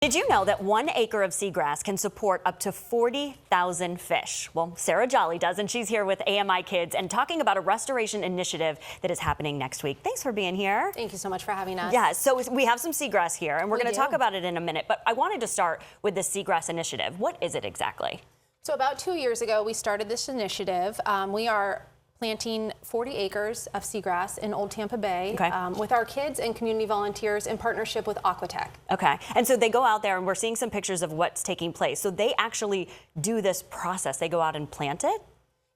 Did you know that 1 acre of seagrass can support up to 40,000 fish? Well, Sarah Jolly does, and she's here with AMIkids and talking about a restoration initiative that is happening next week. Thanks for being here. Thank you so much for having us. Yeah, so we have some seagrass here, and we're going to talk about it in a minute, but I wanted to start with the Seagrass initiative. What is it exactly? So about 2 years ago, we started this initiative. We are planting 40 acres of seagrass in Old Tampa Bay with our kids and community volunteers in partnership with Aquatech. Okay, and so they go out there, and we're seeing some pictures of what's taking place. So they actually do this process. They go out and plant it?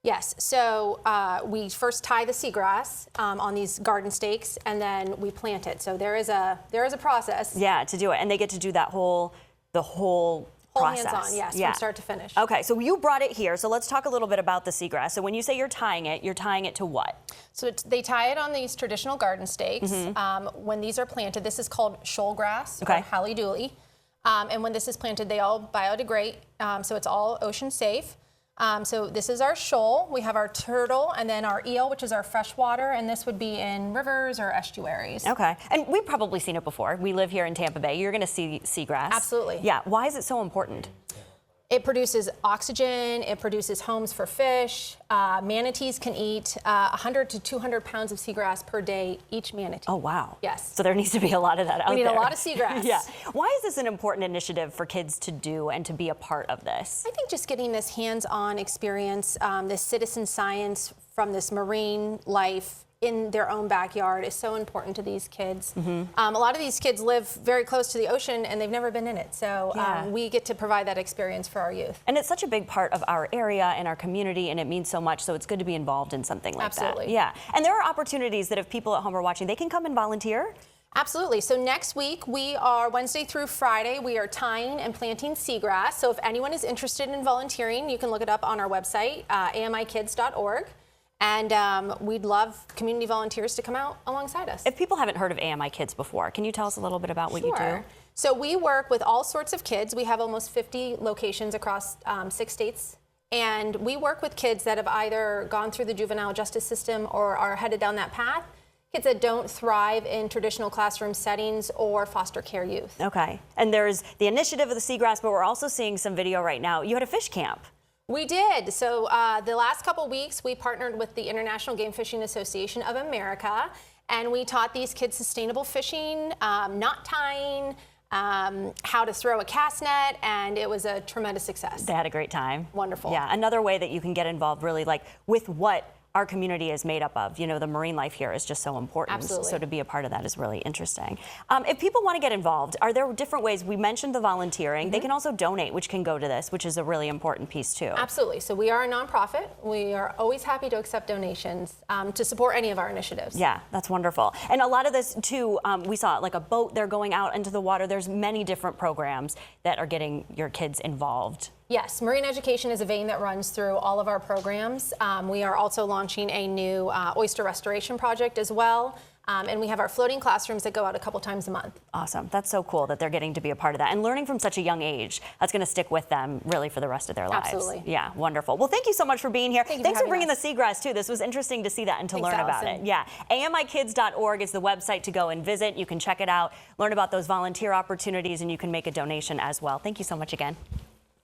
Yes, so we first tie the seagrass on these garden stakes, and then we plant it. So there is a process. Yeah, to do it, and they get to do that the whole process. Hands-on, yes, from start to finish. Okay, so you brought it here, so let's talk a little bit about the seagrass. So when you say you're tying it to what? So they tie it on these traditional garden stakes. When these are planted, this is called shoal grass or hallie-dooley. And when this is planted, they all biodegrade, so it's all ocean safe. So this is our shoal. We have our turtle and then our eel, which is our freshwater, and this would be in rivers or estuaries. Okay, and we've probably seen it before. We live here in Tampa Bay. You're going to see seagrass. Absolutely. Yeah, why is it so important? It produces oxygen, it produces homes for fish. Manatees can eat 100 to 200 pounds of seagrass per day, each manatee. Oh, wow. Yes. So there needs to be a lot of that out there. We need a lot of seagrass. Yeah. Why is this an important initiative for kids to do and to be a part of this? I think just getting this hands-on experience, this citizen science from this marine life in their own backyard is so important to these kids. A lot of these kids live very close to the ocean and they've never been in it. So we get to provide that experience for our youth. And it's such a big part of our area and our community, and it means so much. So it's good to be involved in something like that. Yeah. And there are opportunities that if people at home are watching, they can come and volunteer. Absolutely. So next week, we are Wednesday through Friday, we are tying and planting seagrass. So if anyone is interested in volunteering, you can look it up on our website, AMIkids.org. And we'd love community volunteers to come out alongside us. If people haven't heard of AMIkids before, can you tell us a little bit about what you do? So we work with all sorts of kids. We have almost 50 locations across 6 states. And we work with kids that have either gone through the juvenile justice system or are headed down that path. Kids that don't thrive in traditional classroom settings or foster care youth. Okay. And there's the initiative of the seagrass, but we're also seeing some video right now. You had a fish camp. We did. So the last couple weeks, we partnered with the International Game Fishing Association of America, and we taught these kids sustainable fishing, knot tying, how to throw a cast net, and it was a tremendous success. They had a great time. Wonderful. Yeah, another way that you can get involved really like with what our community is made up of. You know, the marine life here is just so important. Absolutely. So to be a part of that is really interesting. If people want to get involved, are there different ways? We mentioned the volunteering. They can also donate, which can go to this, which is a really important piece too. Absolutely. So we are a nonprofit. We are always happy to accept donations to support any of our initiatives. Yeah, that's wonderful. And a lot of this too, we saw like a boat, they're going out into the water. There's many different programs that are getting your kids involved. Yes, marine education is a vein that runs through all of our programs. We are also launching a new oyster restoration project as well. And we have our floating classrooms that go out a couple times a month. Awesome. That's so cool that they're getting to be a part of that and learning from such a young age. That's going to stick with them really for the rest of their lives. Absolutely. Yeah, wonderful. Well, thank you so much for being here. Thanks for bringing the seagrass too. This was interesting to see that and to learn about it. Yeah, AMIkids.org is the website to go and visit. You can check it out, learn about those volunteer opportunities, and you can make a donation as well. Thank you so much again.